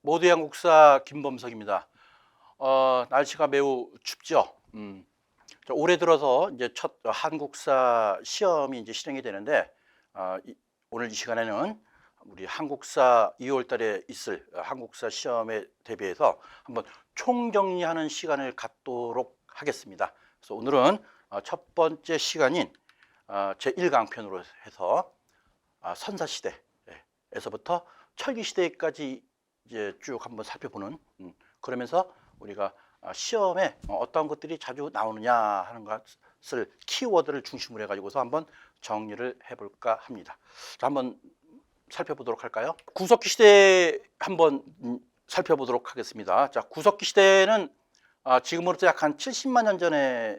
모두의 한국사 김범석입니다. 날씨가 매우 춥죠. 올해 들어서 이제 첫 한국사 시험이 이제 실행이 되는데, 오늘 이 시간에는 우리 한국사 2월 달에 있을 한국사 시험에 대비해서 한번 총정리하는 시간을 갖도록 하겠습니다. 그래서 오늘은 첫 번째 시간인 제1강편으로 해서 선사시대에서부터 철기시대까지 이제 쭉 한번 살펴보는, 그러면서 우리가 시험에 어떤 것들이 자주 나오느냐 하는 것을 키워드를 중심으로 해가지고서 한번 정리를 해볼까 합니다. 자, 한번 살펴보도록 할까요? 구석기 시대 한번 살펴보도록 하겠습니다. 자, 구석기 시대는 지금으로부터 약 한 70만 년 전에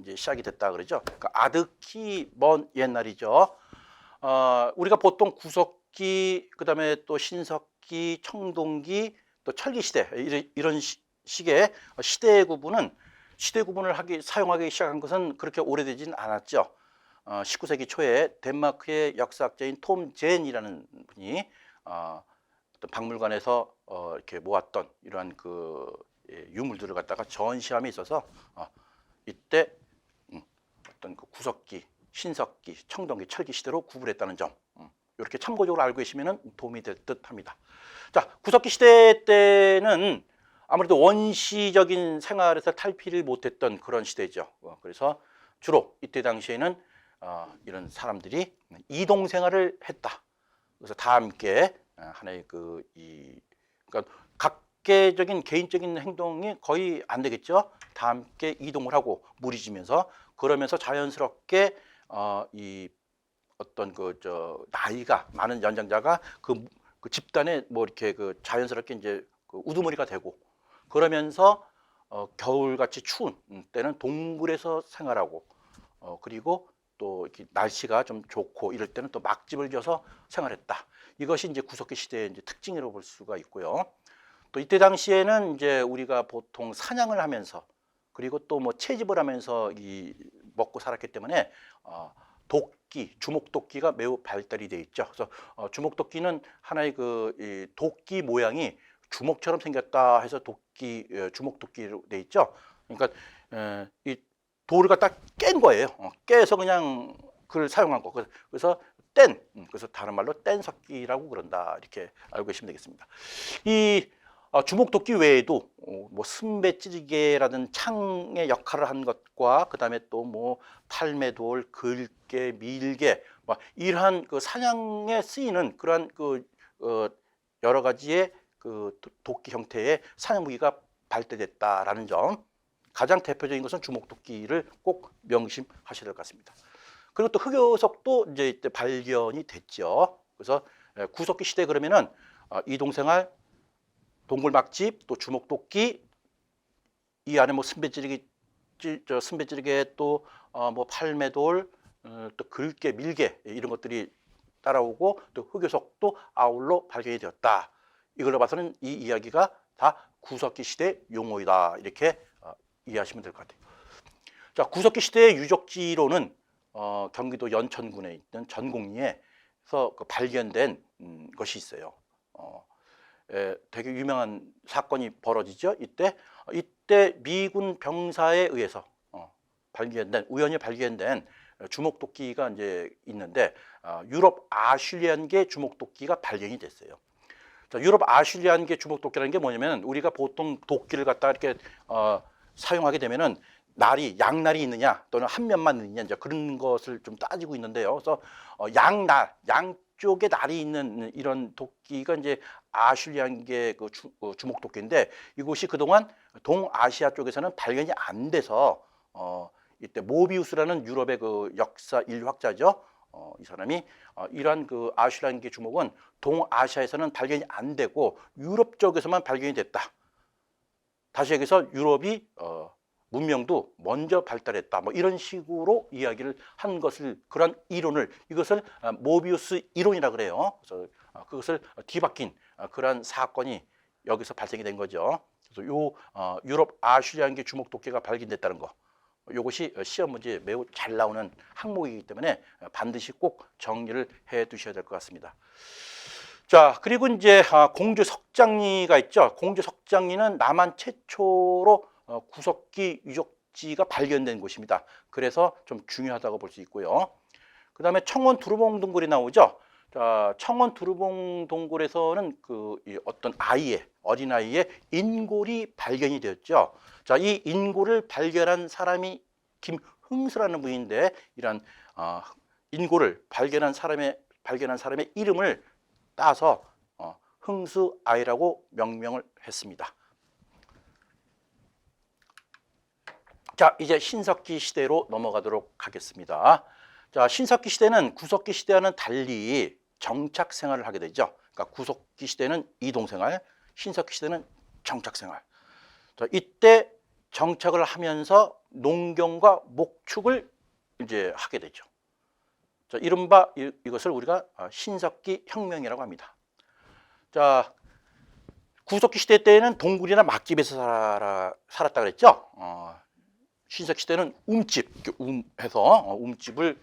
이제 시작이 됐다 그러죠. 그러니까 아득히 먼 옛날이죠. 우리가 보통 구석기, 그다음에 또 신석기, 청동기, 또 철기시대 이런 식의 시대 구분을 사용하기 시작한 것은 그렇게 오래되진 않았죠. 19세기 초에 덴마크의 역사학자인 톰 젠이라는 분이 어떤 박물관에서 이렇게 모았던 이러한 유물들을 갖다가 전시함에 있어서 이때 어떤 구석기, 신석기, 청동기, 철기 시대로 구분했다는 점, 이렇게 참고적으로 알고 계시면 도움이 될 듯 합니다. 자, 구석기 시대 때는 아무래도 원시적인 생활에서 탈피를 못했던 그런 시대죠. 그래서 주로 이때 당시에는 이런 사람들이 이동 생활을 했다. 그래서 다 함께 하나의 그러니까 각계적인 개인적인 행동이 거의 안 되겠죠. 다 함께 이동을 하고 무리지면서, 그러면서 자연스럽게 이 어떤 나이가 많은 연장자가 그 집단에 뭐 이렇게 자연스럽게 이제 우두머리가 되고, 그러면서 겨울같이 추운 때는 동굴에서 생활하고, 그리고 또 이렇게 날씨가 좀 좋고 이럴 때는 또 막집을 지어서 생활했다. 이것이 이제 구석기 시대의 이제 특징이라고 볼 수가 있고요. 또 이때 당시에는 이제 우리가 보통 사냥을 하면서, 그리고 또 뭐 채집을 하면서 먹고 살았기 때문에 도끼, 주먹도끼가 매우 발달이 돼 있죠. 그래서 주먹도끼는 하나의 이 도끼 모양이 주먹처럼 생겼다 해서 주먹도끼로 돼 있죠. 그러니까 이 돌을 갖다 깬 거예요. 깨서 그냥 그걸 사용한 거. 그래서 그래서 다른 말로 뗀석기라고 그런다, 이렇게 알고 계시면 되겠습니다. 이 주먹도끼 외에도 뭐 순배찌개라든 창의 역할을 한 것과, 그다음에 또 뭐 팔매돌, 글개, 밀개, 뭐 이러한 사냥에 쓰이는 그러한 여러 가지의 도끼 형태의 사냥 무기가 발달됐다라는 점, 가장 대표적인 것은 주먹도끼를 꼭 명심하셔야 될 것 같습니다. 그리고 또 흑요석도 이제 이때 발견이 됐죠. 그래서 구석기 시대 그러면은 이동생활, 동굴막집, 또 주먹도끼, 이 안에 뭐 순배찌개, 또 뭐 팔매돌, 또 글개, 밀개 이런 것들이 따라오고, 또 흑요석도 아울러 발견이 되었다. 이걸로 봐서는 이 이야기가 다 구석기 시대 용어이다, 이렇게 이해하시면 될 것 같아요. 자, 구석기 시대의 유적지로는 경기도 연천군에 있는 전곡리에서 발견된 것이 있어요. 되게 유명한 사건이 벌어지죠. 이때 미군 병사에 의해서 우연히 발견된 주먹도끼가 이제 있는데, 유럽 아슐리안계 주먹도끼가 발견이 됐어요. 자, 유럽 아슐리안계 주먹도끼라는 게 뭐냐면, 우리가 보통 도끼를 갖다 이렇게 사용하게 되면은 양날이 있느냐 또는 한 면만 있느냐, 이제 그런 것을 좀 따지고 있는데요. 그래서 양쪽에 날이 있는 이런 도끼가 이제 아슐리안계 주먹도끼인데, 이곳이 그동안 동아시아 쪽에서는 발견이 안 돼서 이때 모비우스라는 유럽의 역사 인류학자죠. 이 사람이 이러한 아슐리안계 주먹은 동아시아에서는 발견이 안 되고 유럽 쪽에서만 발견이 됐다. 다시 여기서 유럽이 문명도 먼저 발달했다, 뭐 이런 식으로 이야기를 한 것을, 그런 이것을 모비우스 이론이라 그래요. 그래서 그것을 뒤바뀐 그러한 사건이 여기서 발생이 된 거죠. 그래서 유럽 아슐리안계 주먹도끼가 발견됐다는 거, 이것이 시험 문제에 매우 잘 나오는 항목이기 때문에 반드시 꼭 정리를 해 두셔야 될 것 같습니다. 자, 그리고 이제 공주 석장리가 있죠. 공주 석장리는 남한 최초로 구석기 유적지가 발견된 곳입니다. 그래서 좀 중요하다고 볼 수 있고요. 그 다음에 청원 두루봉 동굴이 나오죠. 자, 청원 두루봉 동굴에서는 어떤 어린아이의 인골이 발견이 되었죠. 자, 이 인골을 발견한 사람이 김흥수라는 분인데, 이런 인골을 발견한 사람의 이름을 따서 흥수 아이라고 명명을 했습니다. 자, 이제 신석기 시대로 넘어가도록 하겠습니다. 자, 신석기 시대는 구석기 시대와는 달리 정착 생활을 하게 되죠. 그러니까 구석기 시대는 이동 생활, 신석기 시대는 정착 생활. 자, 이때 정착을 하면서 농경과 목축을 이제 하게 되죠. 자, 이른바 이것을 우리가 신석기 혁명이라고 합니다. 자, 구석기 시대 때에는 동굴이나 막집에서 살았다 그랬죠. 신석기 시대는 움집, 움집을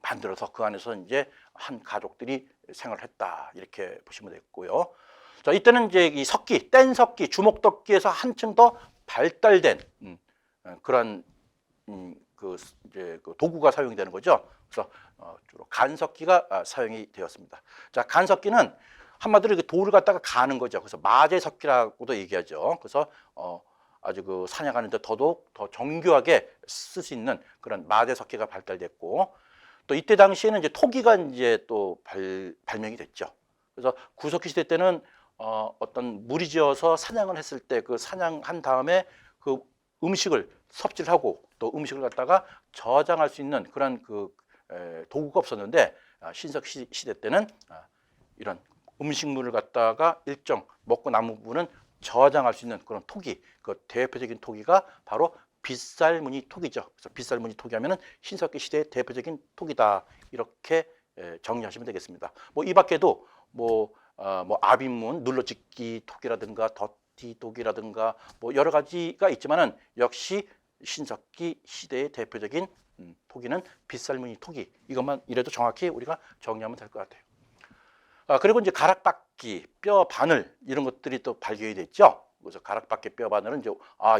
만들어서 그 안에서 이제 한 가족들이 생활을 했다, 이렇게 보시면 되겠고요. 자, 이때는 이제 이 석기, 뗀석기, 주목덕기에서 한층 더 발달된 그런 이제 그 도구가 사용이 되는 거죠. 그래서 주로 간석기가 사용이 되었습니다. 자, 간석기는 한마디로 돌을 갖다가 가는 거죠. 그래서 마제석기라고도 얘기하죠. 그래서 아주 사냥하는데 더더욱 더 정교하게 쓸 수 있는 그런 마제석기가 발달됐고, 또 이때 당시에는 이제 토기가 이제 또 발명이 됐죠. 그래서 구석기 시대 때는 어떤 무리지어서 사냥을 했을 때 그 사냥한 다음에 그 음식을 섭질하고 또 음식을 갖다가 저장할 수 있는 그런 도구가 없었는데, 신석기 시대 때는 이런 음식물을 갖다가 일정 먹고 남은 부분은 저장할 수 있는 그런 토기, 그 대표적인 토기가 바로 빗살무늬 토기죠. 그래서 빗살무늬 토기 하면은 신석기 시대의 대표적인 토기다, 이렇게 정리하시면 되겠습니다. 뭐 이 밖에도 아빈문, 눌러짓기 토기라든가 덧티 토기라든가 뭐 여러 가지가 있지만은, 역시 신석기 시대의 대표적인 토기는 빗살무늬 토기, 이것만 이래도 정확히 우리가 정리하면 될 것 같아요. 그리고 이제 가락바퀴, 뼈 바늘, 이런 것들이 또 발견이 됐죠. 그래서 가락바퀴, 뼈 바늘은 이제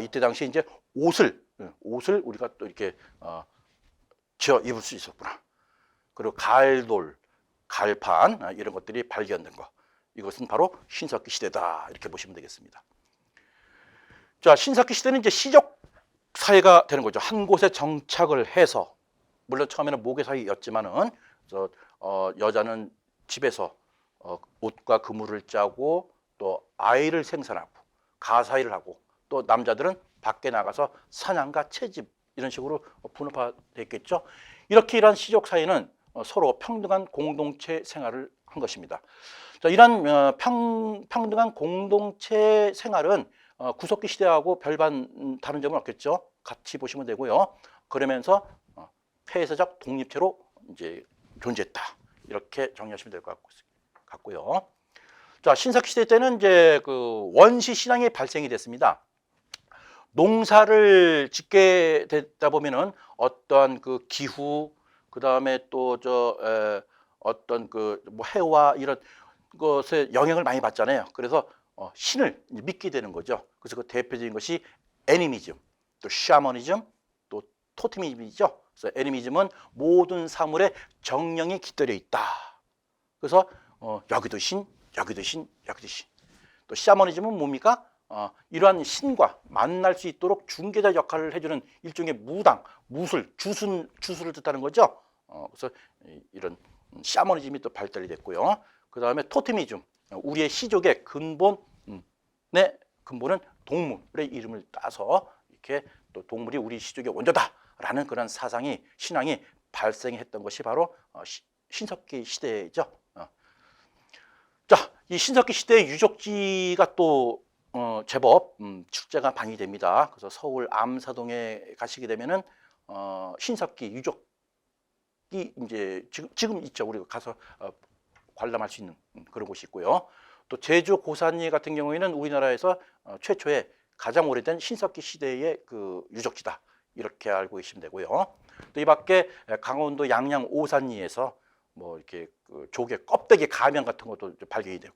이때 당시에 이제 옷을 우리가 또 이렇게 지어 입을 수 있었구나. 그리고 가을돌, 가을판, 이런 것들이 발견된 거, 이것은 바로 신석기 시대다, 이렇게 보시면 되겠습니다. 자, 신석기 시대는 이제 시족 사회가 되는 거죠. 한 곳에 정착을 해서, 물론 처음에는 모계 사회였지만은 여자는 집에서 옷과 그물을 짜고 또 아이를 생산하고 가사일을 하고, 또 남자들은 밖에 나가서 사냥과 채집, 이런 식으로 분업화됐겠죠. 이렇게 이러한 시족 사회는 서로 평등한 공동체 생활을 한 것입니다. 자, 이런 평등한 공동체 생활은 구석기 시대하고 별반 다른 점은 없겠죠. 같이 보시면 되고요. 그러면서 폐쇄적 독립체로 이제 존재했다, 이렇게 정리하시면 될 것 같고요. 자, 신석기 시대 때는 이제 원시 신앙이 발생이 됐습니다. 농사를 짓게 되다 보면은 어떤 기후, 그 다음에 또 어떤 해와 이런 것에 영향을 많이 받잖아요. 그래서 신을 믿게 되는 거죠. 그래서 그 대표적인 것이 애니미즘, 또 샤머니즘, 또 토테미즘이죠. 그래서 애니미즘은 모든 사물에 정령이 깃들여 있다. 그래서 여기도 신, 여기도 신, 여기도 신. 또 샤머니즘은 뭡니까? 이러한 신과 만날 수 있도록 중개자 역할을 해주는 일종의 주술을 뜻하는 거죠. 그래서 이런 샤머니즘이 또 발달이 됐고요. 그 다음에 토테미즘, 우리의 시족의 근본은 동물의 이름을 따서 이렇게 또 동물이 우리 시족의 원조다라는 그런 신앙이 발생했던 것이 바로 신석기 시대죠. 자, 이 신석기 시대의 유적지가 또 제법 축제가 많이 됩니다. 그래서 서울 암사동에 가시게 되면은 신석기 유적이 이제 지금 있죠. 우리가 가서 관람할 수 있는 그런 곳이 있고요. 또 제주 고산리 같은 경우에는 우리나라에서 최초의 가장 오래된 신석기 시대의 유적지다, 이렇게 알고 계시면 되고요. 또 이 밖에 강원도 양양 오산리에서 뭐 이렇게 그 조개 껍데기 가면 같은 것도 발견이 되고,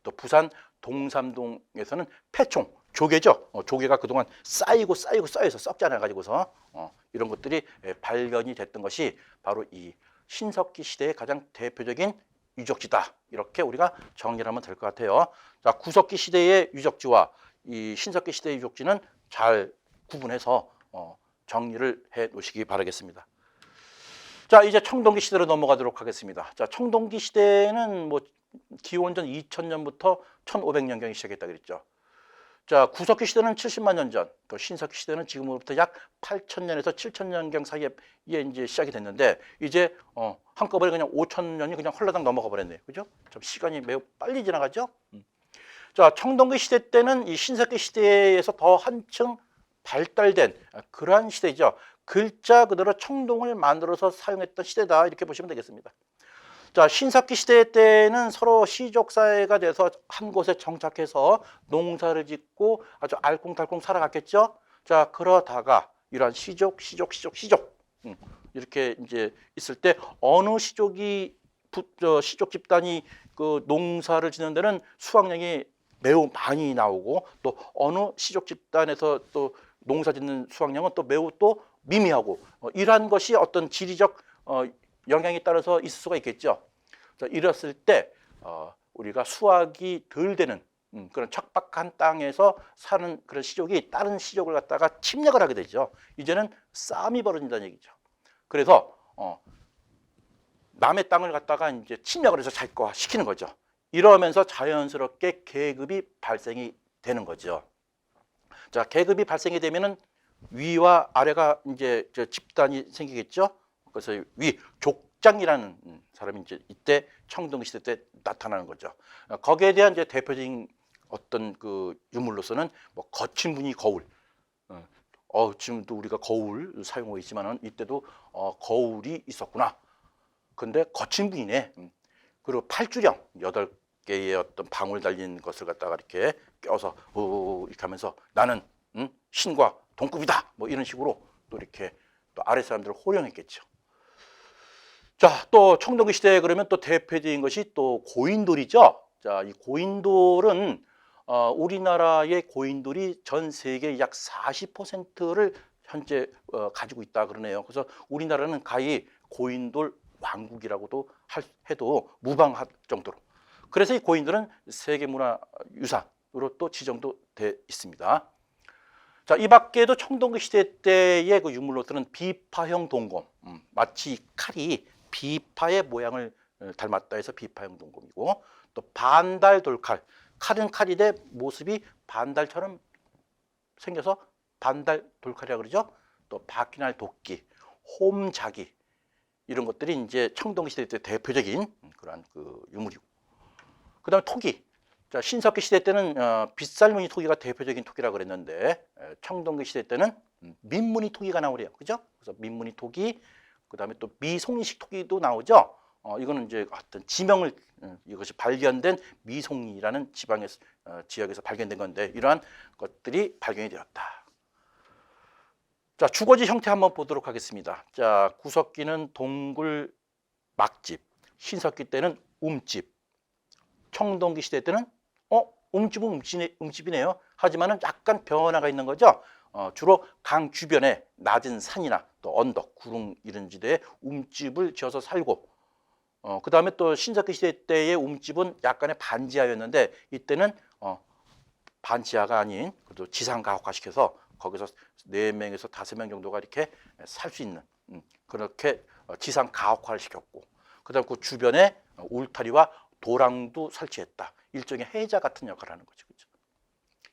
또 부산 동삼동에서는 폐총 조개죠. 조개가 그동안 쌓여서 썩지 않아 가지고서 이런 것들이 발견이 됐던 것이 바로 이 신석기 시대의 가장 대표적인 유적지다. 이렇게 우리가 정리를 하면 될 것 같아요. 자, 구석기 시대의 유적지와 이 신석기 시대의 유적지는 잘 구분해서 정리를 해 놓으시기 바라겠습니다. 자, 이제 청동기 시대로 넘어가도록 하겠습니다. 자, 청동기 시대는 뭐 기원전 2000년부터 1500년경에 시작했다 그랬죠. 자, 구석기 시대는 70만 년 전, 또 신석기 시대는 지금으로부터 약 8000년에서 7000년경 사이에 이제 시작이 됐는데, 이제 한꺼번에 그냥 5000년이 그냥 헐라당 넘어가 버렸네요. 그죠? 좀 시간이 매우 빨리 지나가죠? 자, 청동기 시대 때는 이 신석기 시대에서 더 한층 발달된 그러한 시대죠. 글자 그대로 청동을 만들어서 사용했던 시대다, 이렇게 보시면 되겠습니다. 자, 신석기 시대 때는 서로 시족 사회가 돼서 한 곳에 정착해서 농사를 짓고 아주 알콩달콩 살아갔겠죠. 자, 그러다가 이러한 시족 이렇게 이제 있을 때 어느 시족 집단이 그 농사를 짓는 데는 수확량이 매우 많이 나오고, 또 어느 시족 집단에서 또 농사 짓는 수확량은 또 매우 또 미미하고, 이러한 것이 어떤 지리적 영향에 따라서 있을 수가 있겠죠. 자, 이랬을 때 우리가 수확이 덜 되는 그런 척박한 땅에서 사는 그런 시족이 다른 시족을 갖다가 침략을 하게 되죠. 이제는 싸움이 벌어진다는 얘기죠. 그래서 남의 땅을 갖다가 이제 침략을 해서 자기 거 시키는 거죠. 이러면서 자연스럽게 계급이 발생이 되는 거죠. 자, 계급이 발생이 되면은 위와 아래가 이제 집단이 생기겠죠. 그래서 족장이라는 사람이 이제 이때 청동기 시대 때 나타나는 거죠. 거기에 대한 이제 대표적인 어떤 그 유물로서는 뭐 거친 무늬 거울. 지금도 우리가 거울 사용하고 있지만은 이때도 거울이 있었구나. 근데 거친 무늬네. 그리고 팔주령 8개의 어떤 방울 달린 것을 갖다가 이렇게 껴서 이렇게 하면서 나는 신과 동급이다. 뭐 이런 식으로 또 이렇게 또 아래 사람들을 호령했겠죠. 자, 또 청동기 시대에 그러면 또 대표적인 것이 또 고인돌이죠. 자, 이 고인돌은 우리나라의 고인돌이 전 세계 약 40%를 현재 가지고 있다 그러네요. 그래서 우리나라는 가히 고인돌 왕국이라고도 해도 무방할 정도로. 그래서 이 고인돌은 세계문화유산으로 또 지정도 돼 있습니다. 자, 이 밖에도 청동기 시대 때의 그 유물로서는 비파형 동검, 마치 칼이 비파의 모양을 닮았다 해서 비파형 동검이고, 또 반달 돌칼, 칼은 칼인데 모습이 반달처럼 생겨서 반달 돌칼이라고 그러죠. 또 바퀴날 도끼, 홈자기, 이런 것들이 이제 청동기 시대 때 대표적인 그러한 그 유물이고, 그다음에 토기. 자, 신석기 시대 때는 빗살무늬 토기가 대표적인 토기라고 그랬는데, 청동기 시대 때는 민무늬 토기가 나오래요. 그죠? 그래서 민무늬 토기, 그다음에 또 미송이식 토기도 나오죠. 이거는 이제 어떤 지명을 이것이 발견된 미송이라는 지역에서 발견된 건데, 이러한 것들이 발견이 되었다. 자, 주거지 형태 한번 보도록 하겠습니다. 자, 구석기는 동굴 막집, 신석기 때는 움집, 청동기 시대 때는 움집은 움집이네요. 하지만은 약간 변화가 있는 거죠. 주로 강 주변에 낮은 산이나 또 언덕, 구릉 이런 지대에 움집을 지어서 살고, 그 다음에 또 신석기 시대 때의 움집은 약간의 반지하였는데, 이때는 반지하가 아닌 그래도 지상 가옥화시켜서 거기서 4명에서 5명 정도가 이렇게 살 수 있는 그렇게 지상 가옥화를 시켰고, 그다음 그 주변에 울타리와 도랑도 설치했다. 일종의 해자 같은 역할을 하는 거죠. 그렇죠?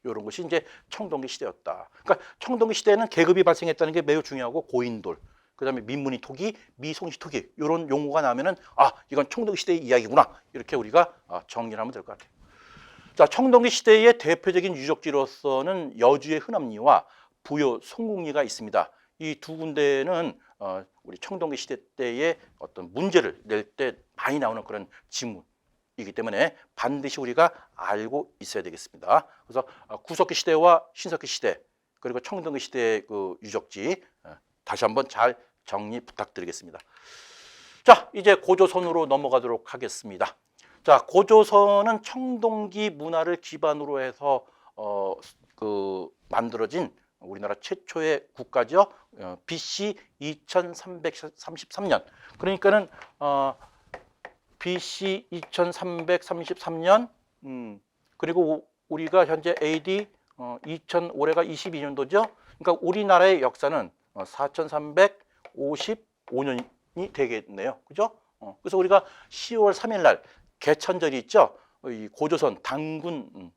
이런 것이 이제 청동기 시대였다. 그러니까 청동기 시대에는 계급이 발생했다는 게 매우 중요하고, 고인돌, 그다음에 민무늬 토기, 미송시 토기, 이런 용어가 나오면은 이건 청동기 시대의 이야기구나, 이렇게 우리가 정리를 하면 될 것 같아요. 자, 청동기 시대의 대표적인 유적지로서는 여주의 흔암리와 부여 송궁리가 있습니다. 이 두 군데는 우리 청동기 시대 때의 어떤 문제를 낼 때 많이 나오는 그런 지문이기 때문에 반드시 우리가 알고 있어야 되겠습니다. 그래서 구석기 시대와 신석기 시대, 그리고 청동기 시대의 그 유적지 다시 한번 잘 정리 부탁드리겠습니다. 자, 이제 고조선으로 넘어가도록 하겠습니다. 자, 고조선은 청동기 문화를 기반으로 해서 만들어진 우리나라 최초의 국가죠. BC 2333년. 그러니까는 BC 2333년 그리고 우리가 현재 AD 2000 올해가 22년도죠. 그러니까 우리나라의 역사는 4355년이 되겠네요. 그죠? 그래서 우리가 10월 3일 날 개천절이 있죠. 이 고조선 당군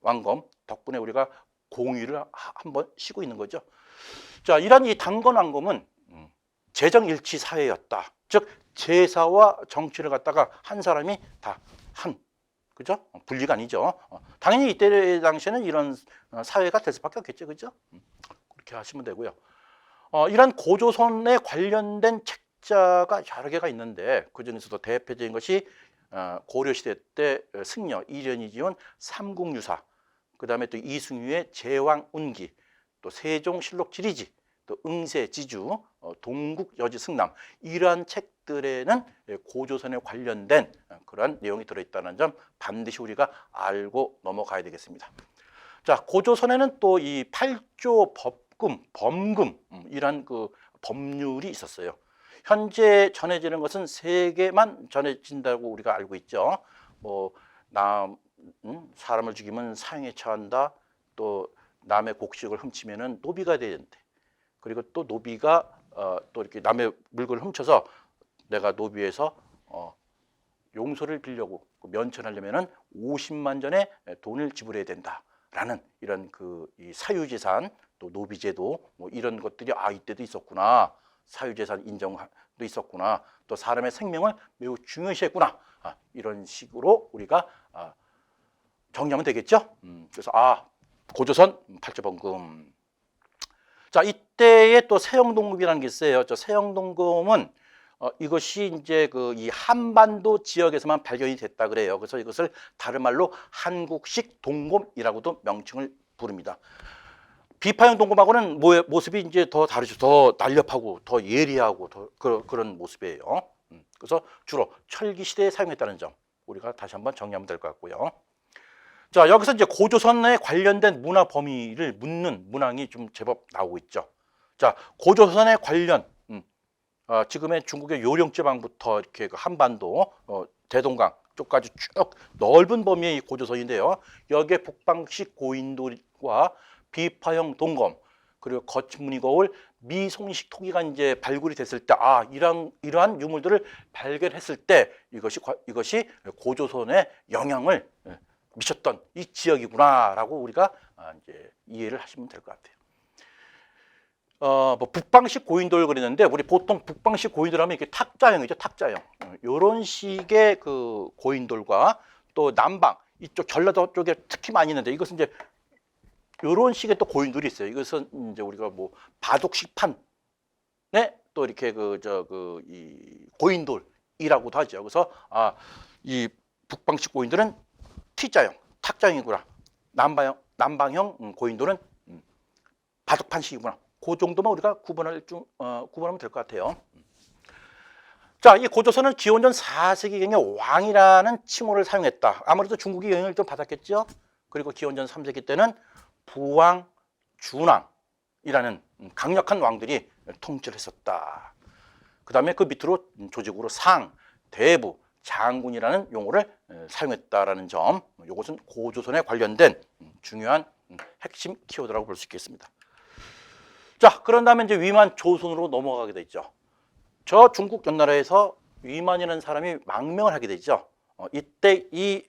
왕검 덕분에 우리가 공휴일을 한번 쉬고 있는 거죠. 자, 이런 이 당군 왕검은 재정일치 사회였다. 즉 제사와 정치를 갖다가 한 사람이 다 그죠? 분리가 아니죠. 당연히 이때 당시에는 이런 사회가 될 수밖에 없겠죠. 그죠? 그렇게 하시면 되고요. 이런 고조선에 관련된 책자가 여러 개가 있는데 그중에서도 대표적인 것이 고려시대 때 승려 이련이 지은 삼국유사, 그 다음에 또 이승유의 제왕운기, 또 세종실록 지리지, 또 응세지주, 동국여지승남, 이러한 책들에는 고조선에 관련된 그러한 내용이 들어있다는 점 반드시 우리가 알고 넘어가야 되겠습니다. 자, 고조선에는 또 이 8조 법금, 범금 이란 그 법률이 있었어요. 현재 전해지는 것은 3개만 전해진다고 우리가 알고 있죠. 사람을 죽이면 사형에 처한다. 또 남의 곡식을 훔치면은 노비가 되는데, 그리고 또 노비가 또 이렇게 남의 물건을 훔쳐서 내가 노비에서 용서를 빌려고 면천하려면은 50만 전의 돈을 지불해야 된다라는 이런 이 사유재산, 또 노비제도 뭐 이런 것들이 이때도 있었구나. 사유재산 인정도 있었구나. 또 사람의 생명을 매우 중요시했구나. 이런 식으로 우리가 정리하면 되겠죠. 그래서 고조선 8조 범금. 자, 이때에 또 세영동금이라는 게 있어요. 저 세영동금은 이것이 이제 이 한반도 지역에서만 발견이 됐다 그래요. 그래서 이것을 다른 말로 한국식 동금이라고도 명칭을 부릅니다. 비파형 동금하고는 모습이 이제 더 다르죠. 더 날렵하고 더 예리하고 그런 모습이에요. 그래서 주로 철기 시대에 사용했다는 점 우리가 다시 한번 정리하면 될 것 같고요. 자, 여기서 이제 고조선에 관련된 문화 범위를 묻는 문항이 좀 제법 나오고 있죠. 자, 고조선에 관련 지금의 중국의 요령지방부터 이렇게 한반도, 대동강 쪽까지 쭉 넓은 범위의 이고조선인데요. 여기에 북방식 고인돌과 비파형 동검, 그리고 거침무늬 거울, 미송식 토기가 이제 발굴이 됐을 때 이러한 유물들을 발견했을 때 이것이 고조선에 영향을 미쳤던 이 지역이구나라고 우리가 이제 이해를 하시면 될 것 같아요. 북방식 고인돌 그랬는데 우리 보통 북방식 고인돌 하면 이렇게 탁자형이죠, 탁자형. 이런 식의 그 고인돌과 또 남방 이쪽 전라도 쪽에 특히 많이 있는데 이것은 이제 이런 식의 또 고인돌이 있어요. 이것은 이제 우리가 바둑식판에 또 이렇게 이 고인돌이라고도 하죠. 그래서 이 북방식 고인돌은 T자형, 탁자형이구나. 남방형 고인돌은 바둑판식이구나. 그 정도만 우리가 구분하면 될 것 같아요. 자, 이 고조선은 기원전 4세기경에 왕이라는 칭호를 사용했다. 아무래도 중국이 영향을 좀 받았겠죠. 그리고 기원전 3세기 때는 부왕, 준왕이라는 강력한 왕들이 통치를 했었다. 그 다음에 그 밑으로 조직으로 상, 대부, 장군이라는 용어를 사용했다라는 점, 이것은 고조선에 관련된 중요한 핵심 키워드라고 볼 수 있겠습니다. 자, 그런 다음에 이제 위만 조선으로 넘어가게 되죠. 저 중국 연나라에서 위만이라는 사람이 망명을 하게 되죠. 이때 이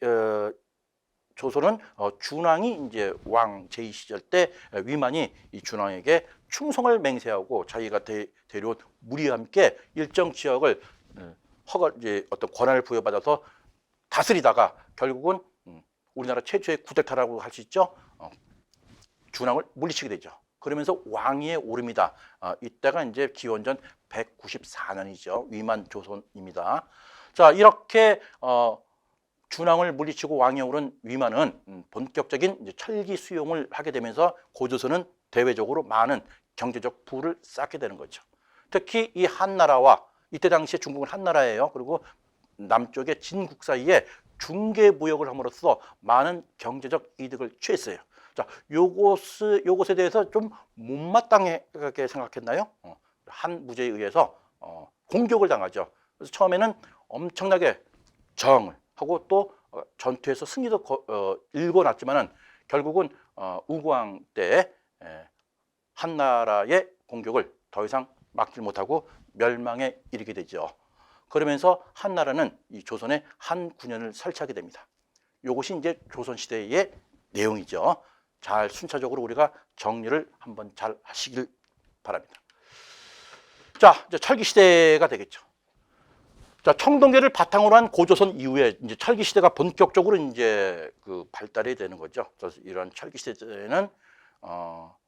조선은 준왕이 이제 왕 제2 시절 때 위만이 이 준왕에게 충성을 맹세하고 자기가 데려온 무리와 함께 일정 지역을 이제 어떤 권한을 부여받아서 다스리다가 결국은 우리나라 최초의 쿠데타라고 할 수 있죠. 준왕을 물리치게 되죠. 그러면서 왕위에 오릅니다. 이때가 이제 기원전 194년이죠. 위만 조선입니다. 자, 이렇게 준왕을 물리치고 왕위에 오른 위만은 본격적인 이제 철기 수용을 하게 되면서 고조선은 대외적으로 많은 경제적 부를 쌓게 되는 거죠. 특히 이 한나라와 이때 당시에 중국은 한나라예요. 그리고 남쪽의 진국 사이에 중개 무역을 함으로써 많은 경제적 이득을 취했어요. 자, 요것에 대해서 좀 못마땅하게 생각했나요? 한 무제에 의해서 공격을 당하죠. 그래서 처음에는 엄청나게 저항을 하고 또 전투에서 승리도 일궈놨지만은 결국은 우구왕 때 한나라의 공격을 더 이상 막지 못하고 멸망에 이르게 되죠. 그러면서 한나라는 이 조선의 한 군현을 설치하게 됩니다. 이것이 이제 조선시대의 내용이죠. 잘 순차적으로 우리가 정리를 한번 잘 하시길 바랍니다. 자, 이제 철기시대가 되겠죠. 자, 청동계를 바탕으로 한 고조선 이후에 이제 철기시대가 본격적으로 이제 그 발달이 되는 거죠. 그래서 이런 철기시대에는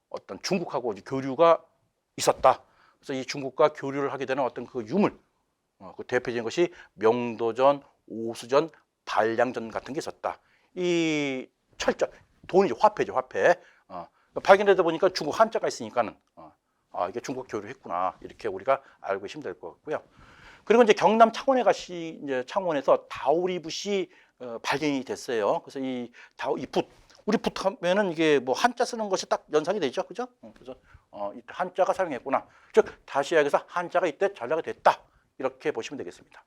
어떤 중국하고 이제 교류가 있었다. 그래서 이 중국과 교류를 하게 되는 어떤 그 유물, 그 대표적인 것이 명도전, 오수전, 반량전 같은 게 있었다. 이 철자, 돈이죠. 화폐죠. 화폐. 발견되다 보니까 중국 한자가 있으니까는 이게 중국 교류했구나. 이렇게 우리가 알고 계시면 될 것 같고요. 그리고 이제 경남 이제 창원에서 다우리붓이 발견이 됐어요. 그래서 이 붓, 우리 붓 하면은 이게 뭐 한자 쓰는 것이 딱 연상이 되죠. 그죠? 그래서 이때 한자가 사용했구나. 즉, 다시 이야기해서 한자가 이때 전략이 됐다. 이렇게 보시면 되겠습니다.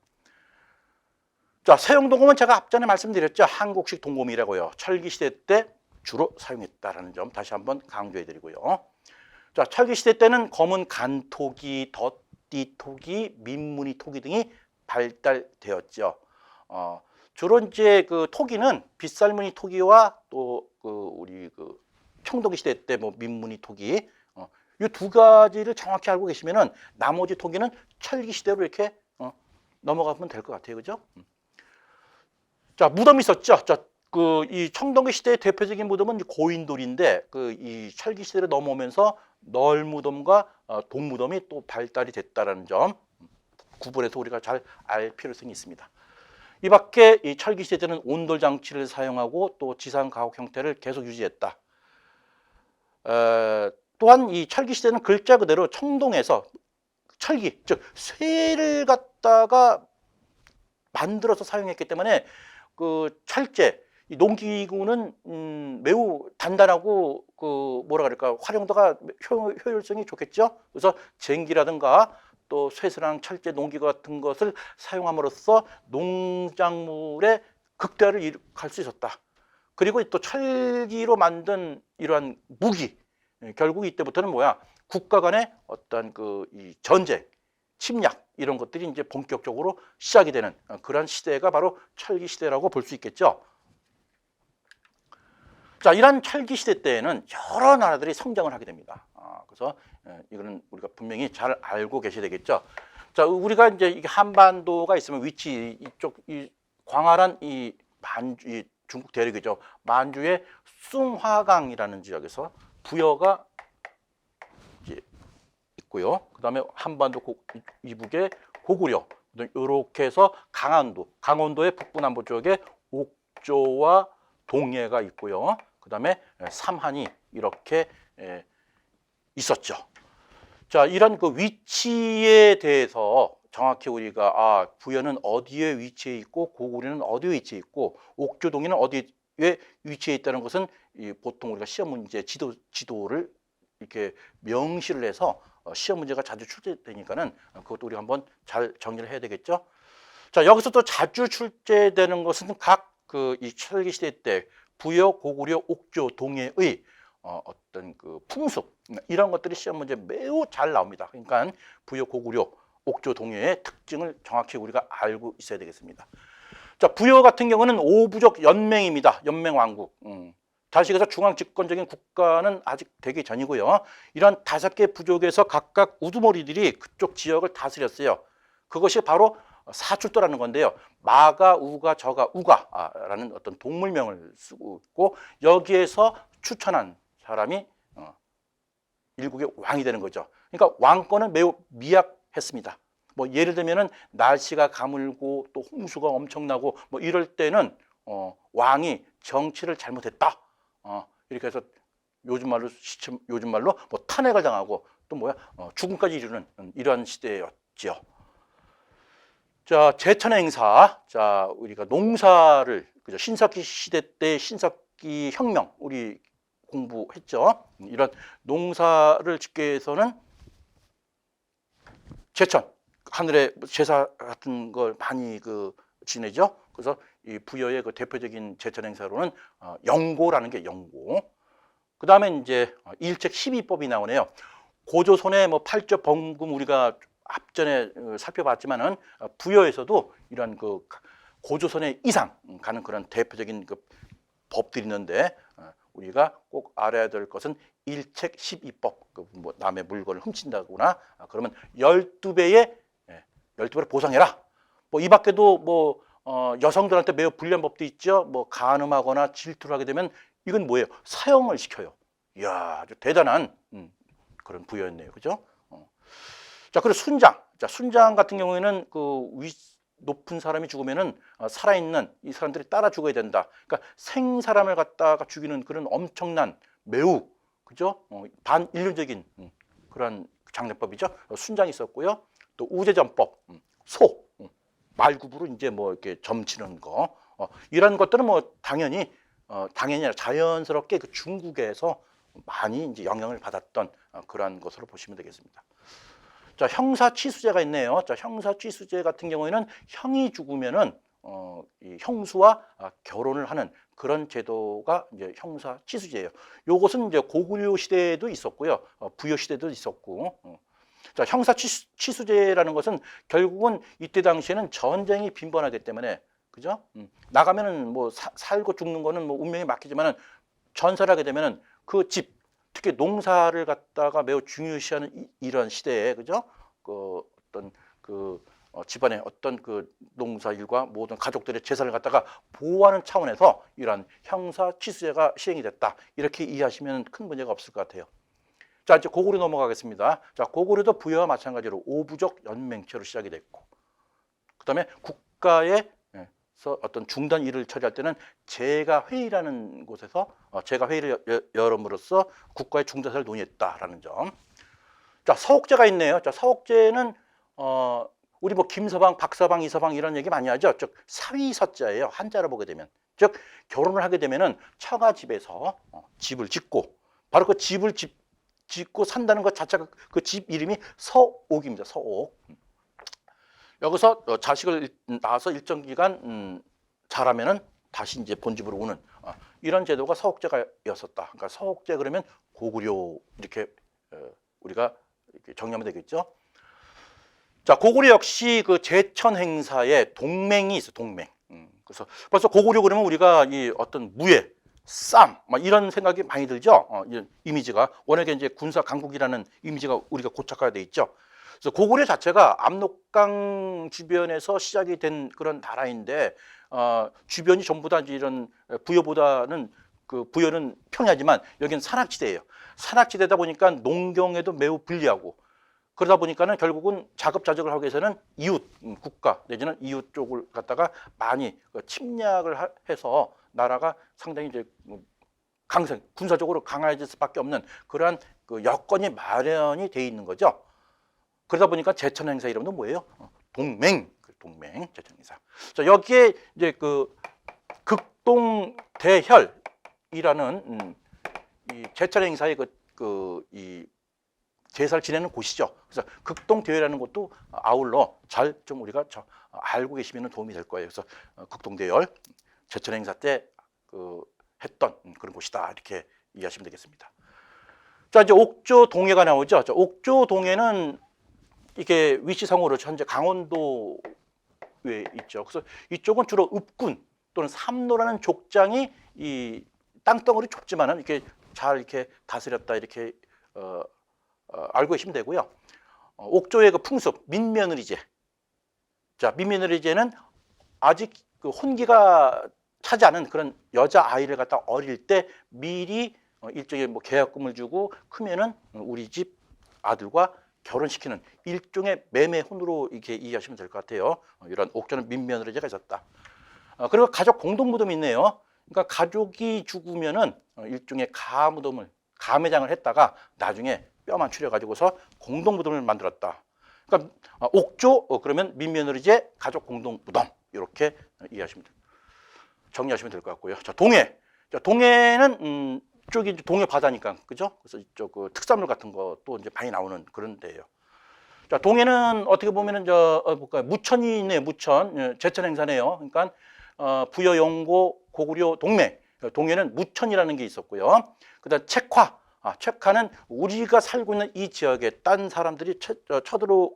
자, 세용동검은 제가 앞전에 말씀드렸죠. 한국식 동검이라고요. 철기시대 때 주로 사용했다라는 점 다시 한번 강조해 드리고요. 자, 철기시대 때는 검은 간토기, 덧띠토기, 민무늬 토기 등이 발달되었죠. 주로 이제 그 토기는 빗살무늬 토기와 또 그 우리 그 청동기 시대 때 뭐 민무늬 토기, 이 두 가지를 정확히 알고 계시면은 나머지 토기는 철기 시대로 이렇게 넘어가면 될 것 같아요, 그죠? 자, 무덤이 있었죠. 자, 그 이 청동기 시대의 대표적인 무덤은 고인돌인데 그 이 철기 시대로 넘어오면서 널무덤과 동무덤이 또 발달이 됐다라는 점 구분해서 우리가 잘 알 필요성이 있습니다. 이 밖에 이 철기 시대 때는 온돌 장치를 사용하고 또 지상 가옥 형태를 계속 유지했다. 또한 이 철기 시대는 글자 그대로 청동에서 철기, 즉 쇠를 갖다가 만들어서 사용했기 때문에 그 철제, 이 농기구는 매우 단단하고 그 뭐라 그럴까 활용도가 효율성이 좋겠죠. 그래서 쟁기라든가 또 쇠스랑 철제 농기구 같은 것을 사용함으로써 농작물의 극대화를 이룩할 수 있었다. 그리고 또 철기로 만든 이러한 무기, 결국 이때부터는 뭐야? 국가 간의 어떤 그 이 전쟁, 침략 이런 것들이 이제 본격적으로 시작이 되는 그런 시대가 바로 철기 시대라고 볼 수 있겠죠. 자, 이런 철기 시대 때에는 여러 나라들이 성장을 하게 됩니다. 그래서 이거는 우리가 분명히 잘 알고 계셔야 되겠죠. 자, 우리가 이제 이게 한반도가 있으면 위치 이쪽 이 광활한 이 중국 대륙이죠. 만주의 숭화강이라는 지역에서 부여가 이제 있고요. 그다음에 한반도 이북에 고구려, 이렇게 해서 강원도의 북부남부 쪽에 옥조와 동해가 있고요. 그다음에 삼한이 이렇게 있었죠. 자, 이런 그 위치에 대해서 정확히 우리가 부여는 어디에 위치해 있고 고구려는 어디에 위치해 있고 옥조동해는 어디에 위치해 있다는 것은 보통 우리가 시험 문제 지도를 이렇게 명시를 해서 시험 문제가 자주 출제되니까는 그것도 우리가 한번 잘 정리를 해야 되겠죠. 자, 여기서 또 자주 출제되는 것은 각 그 이 철기 시대 때 부여, 고구려, 옥조, 동해의 어떤 그 풍습 이런 것들이 시험 문제 매우 잘 나옵니다. 그러니까 부여, 고구려, 옥조, 동해의 특징을 정확히 우리가 알고 있어야 되겠습니다. 자, 부여 같은 경우는 오부족 연맹입니다. 연맹 왕국. 다시 그래서 중앙 집권적인 국가는 아직 되기 전이고요. 이런 5개 부족에서 각각 우두머리들이 그쪽 지역을 다스렸어요. 그것이 바로 사출도라는 건데요. 마가, 우가, 저가, 우가라는 어떤 동물명을 쓰고 있고 여기에서 추천한 사람이 일국의 왕이 되는 거죠. 그러니까 왕권은 매우 미약했습니다. 뭐 예를 들면은 날씨가 가물고 또 홍수가 엄청나고 뭐 이럴 때는 왕이 정치를 잘못했다. 이렇게 해서 요즘 말로 뭐 탄핵을 당하고 또 죽음까지 이르는 이러한 시대였지요. 자, 제천 행사. 자, 우리가 농사를 그죠? 신석기 시대 때 신석기 혁명 우리 공부했죠. 이런 농사를 짓기 위해서는 제천 하늘의 제사 같은 걸 많이 지내죠. 그래서 이 부여의 그 대표적인 제천 행사로는 영고라는 게 영고. 그 다음에 이제 일책 12법이 나오네요. 고조선의 뭐 팔조 범금 우리가 앞전에 살펴봤지만은 부여에서도 이런 그 고조선의 이상 가는 그런 대표적인 그 법들이 있는데 우리가 꼭 알아야 될 것은 일책 12법. 뭐 남의 물건을 훔친다거나 그러면 12배의 12배로 보상해라. 뭐 이 밖에도 뭐 여성들한테 매우 불리한 법도 있죠. 뭐 간음하거나 질투를 하게 되면 이건 뭐예요? 사형을 시켜요. 이야, 아주 대단한 그런 부여였네요. 그죠? 자, 그리고 순장. 자, 순장 같은 경우에는 높은 사람이 죽으면은 살아있는 이 사람들이 따라 죽어야 된다. 그러니까 생사람을 갖다가 죽이는 그런 엄청난 매우 그죠? 반인륜적인 그런 장례법이죠. 순장이 있었고요. 또 우제전법, 말굽으로 이제 뭐 이렇게 점치는 거, 이런 것들은 뭐 당연히 아니라 자연스럽게 그 중국에서 많이 이제 영향을 받았던 그러한 것으로 보시면 되겠습니다. 자, 형사취수제가 있네요. 자, 형사취수제 같은 경우에는 형이 죽으면은 이 형수와 결혼을 하는 그런 제도가 이제 형사취수제예요. 요것은 이제 고구려 시대에도 있었고요, 부여 시대도 있었고. 자, 형사취수제라는 것은 결국은 이때 당시에는 전쟁이 빈번하기 때문에 그죠? 나가면은 뭐 살고 죽는 거는 뭐 운명에 맡기지만은 전사를 하게 되면은 그 집, 특히 농사를 갖다가 매우 중요시하는 이런 시대에 그죠? 어떤 집안의 어떤 농사 일과 모든 가족들의 재산을 갖다가 보호하는 차원에서 이러한 형사취수제가 시행이 됐다. 이렇게 이해하시면 큰 문제가 없을 것 같아요. 자, 이제 고구려 넘어가겠습니다. 자, 고구려도 부여와 마찬가지로 오부적 연맹체로 시작이 됐고, 그다음에 국가에서 어떤 중단 일을 처리할 때는 제가회의라는 곳에서 제가회의를 열음으로써 국가의 중단사를 논의했다라는 점. 자, 서옥제가 있네요. 자, 서옥제는 우리 뭐 김서방, 박서방, 이서방 이런 얘기 많이 하죠. 즉 사위서자예요. 한자로 보게 되면, 즉 결혼을 하게 되면은 처가 집에서 집을 짓고, 바로 그 집을 짓고 산다는 것 자체가 그 집 이름이 서옥입니다. 서옥. 여기서 자식을 낳아서 일정 기간 자라면은 다시 이제 본집으로 오는 이런 제도가 서옥제가였었다. 그러니까 서옥제 그러면 고구려 이렇게 우리가 이렇게 정리하면 되겠죠. 자, 고구려 역시 그 제천 행사에 동맹이 있어, 동맹. 그래서 벌써 고구려 그러면 우리가 이 어떤 무예, 쌈, 막 이런 생각이 많이 들죠. 이런 이미지가 워낙에 이제 군사 강국이라는 이미지가 우리가 고착화돼 있죠. 그래서 고구려 자체가 압록강 주변에서 시작이 된 그런 나라인데 주변이 전부 다 이런 부여보다는 부여는 평야지만 여기는 산악지대예요. 산악지대다 보니까 농경에도 매우 불리하고, 그러다 보니까는 결국은 자급자족을 하기 위해서는 이웃 국가 내지는 이웃 쪽을 갖다가 많이 침략을 해서 나라가 상당히 이제 군사적으로 강해질 수밖에 없는 그러한 여건이 마련이 돼 있는 거죠. 그러다 보니까 제천 행사 이름도 뭐예요? 동맹 제천 행사. 자, 여기에 이제 극동 대혈이라는 이 제천 행사의 이 제사를 지내는 곳이죠. 그래서 극동대회라는 것도 아울러 잘 좀 우리가 알고 계시면 도움이 될 거예요. 그래서 극동대열 제천 행사 때 했던 그런 곳이다, 이렇게 이해하시면 되겠습니다. 자, 이제 옥조 동해가 나오죠. 자, 옥조 동해는 이게 위치상으로 현재 강원도에 있죠. 그래서 이쪽은 주로 읍군 또는 삼로라는 족장이 이 땅덩어리 좁지만은 이렇게 잘 이렇게 다스렸다, 이렇게 알고 계시면 되고요. 옥조의 그 풍습, 민며느리제. 자, 민며느리제는 아직 혼기가 차지 않은 그런 여자 아이를 갖다 어릴 때 미리 일종의 뭐 계약금을 주고 크면은 우리 집 아들과 결혼시키는 일종의 매매혼으로 이렇게 이해하시면 될 것 같아요. 이런 옥조는 민며느리제가 있었다. 그리고 가족 공동무덤이 있네요. 그러니까 가족이 죽으면은 일종의 가무덤을, 가매장을 했다가 나중에 뼈만 추려 가지고서 공동무덤을 만들었다. 그러니까 옥조 그러면 민며느리제 가족 공동 무덤 이렇게 이해하시면 돼요. 정리하시면 될 것 같고요. 자, 동해. 자, 동해는 쪽이 동해 바다니까 그죠? 그래서 이쪽 그 특산물 같은 것도 이제 많이 나오는 그런 데예요. 자, 동해는 어떻게 보면은 볼까요? 무천이 있네요. 무천 제천 행사네요. 그러니까 부여, 영고, 고구려, 동맹. 동해는 무천이라는 게 있었고요. 그다음 책화. 책화는 우리가 살고 있는 이 지역에 딴 사람들이 쳐들어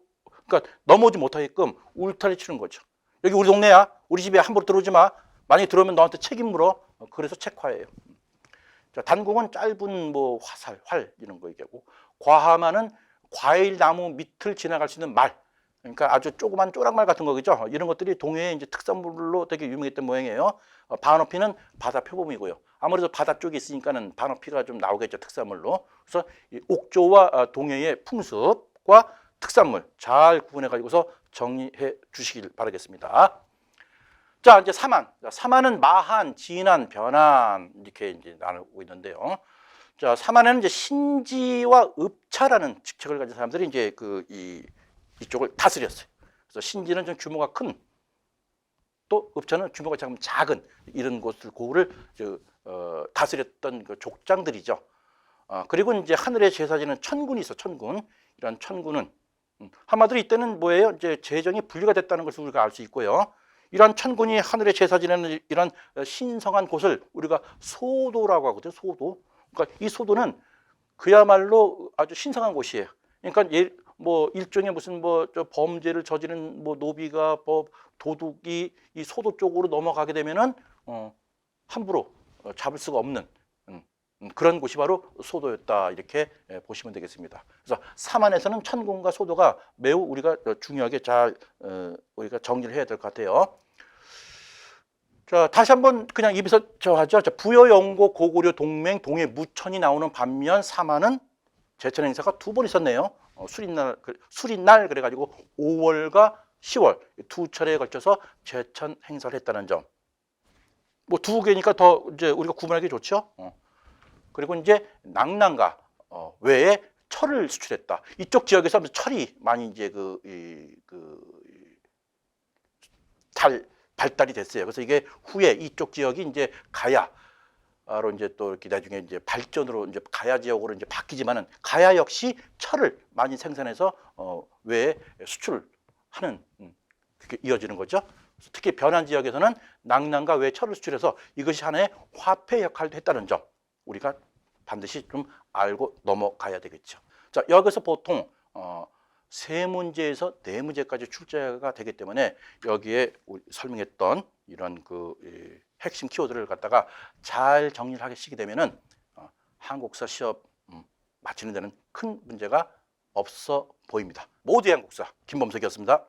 그러니까 넘어오지 못하게끔 울타리 치는 거죠. 여기 우리 동네야. 우리 집에 함부로 들어오지 마. 만약에 들어오면 너한테 책임 물어. 그래서 책화예요. 자, 단궁은 짧은 뭐 화살, 활 이런 거 얘기하고 과하마는 과일 나무 밑을 지나갈 수 있는 말. 그러니까 아주 조그만 쪼락말 같은 거겠죠. 이런 것들이 동해의 이제 특산물로 되게 유명했던 모양이에요. 반어피는 바다 표범이고요. 아무래도 바다 쪽에 있으니까는 반어피가 좀 나오겠죠, 특산물로. 그래서 이 옥조와 동해의 풍습과 특산물 잘 구분해 가지고서 정리해 주시길 바라겠습니다. 자, 이제 사만. 사만은 마한, 진한, 변한 이렇게 이제 나누고 있는데요. 자, 사만에는 이제 신지와 읍차라는 직책을 가진 사람들이 이제 이쪽을 다스렸어요. 그래서 신지는 좀 규모가 큰, 또 읍차는 규모가 작은 이런 곳을 다스렸던 그 족장들이죠. 그리고 이제 하늘의 제사 지는 천군이 있어, 천군. 이런 천군은 한마디로 이때는 뭐예요? 이제 재정이 분리가 됐다는 것을 우리가 알 수 있고요. 이런 천군이 하늘의 제사 지내는 이런 신성한 곳을 우리가 소도라고 하거든요. 소도. 그러니까 이 소도는 그야말로 아주 신성한 곳이에요. 그러니까 뭐 일종의 무슨 범죄를 저지른 노비가 도둑이 이 소도 쪽으로 넘어가게 되면은 함부로 잡을 수가 없는 그런 곳이 바로 소도였다 이렇게 보시면 되겠습니다. 그래서 사만에서는 천군과 소도가 매우 우리가 중요하게 잘 우리가 정리를 해야 될 것 같아요. 자, 다시 한번 그냥 입에서 하죠. 자, 부여, 영고, 고구려, 동맹, 동해, 무천이 나오는 반면 사만은 제천 행사가 2번 있었네요. 수린날 그래가지고 5월과 10월 두 차례에 걸쳐서 제천 행사를 했다는 점. 뭐 2개니까 더 이제 우리가 구분하기 좋죠. 그리고 이제 낙랑과 외에 철을 수출했다. 이쪽 지역에서 철이 많이 이제 잘 발달이 됐어요. 그래서 이게 후에 이쪽 지역이 이제 가야로 이제 또 이렇게 나중에 이제 발전으로 이제 가야 지역으로 이제 바뀌지만은 가야 역시 철을 많이 생산해서 외에 수출하는 그게 이어지는 거죠. 특히 변한 지역에서는 낙랑과 외에 철을 수출해서 이것이 하나의 화폐 역할도 했다는 점 우리가 반드시 좀 알고 넘어가야 되겠죠. 자, 여기서 보통 세 문제에서 네 문제까지 출제가 되기 때문에 여기에 설명했던 이런 핵심 키워드를 갖다가 잘 정리를 하시게 되면은 한국사 시험 마치는 데는 큰 문제가 없어 보입니다. 모두의 한국사 김범석이었습니다.